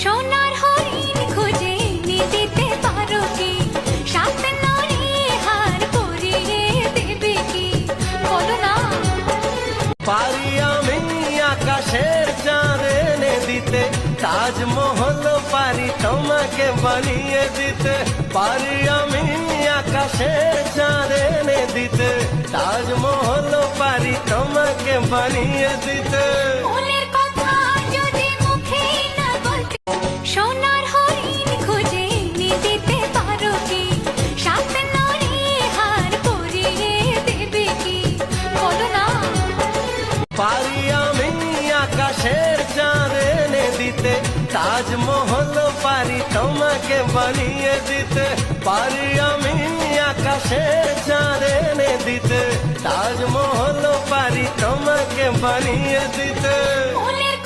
সোনার হরিণ খুঁজে এনে দিতে পারো কি? সাত নরে হার পরিয়ে দেবে কি? বলো না। পারি আমি আকাশের চাঁদ এনে দিতে, তাজমহল পারি তোমাকে বানিয়ে দিতে। পারি আমি আকাশের চাঁদ এনে দিতে, তাজমহল পারি তোমাকে বানিয়ে দিতে। মনের কথা যদি মুখে না বলতে, সোনার হরিণ খুঁজে এনে দিতে পারো কি? সাত নরে হার পরিয়ে দেবে কি? বলো না। পারি আমি আকাশের চাঁদ এনে দিতে, তাজমহল পারি তোমাকে বানিয়ে দিতে। পারি আমি আকাশের চাঁদ এনে দিতে, তাজমহল পারি তোমাকে বানিয়ে দিতে। মনের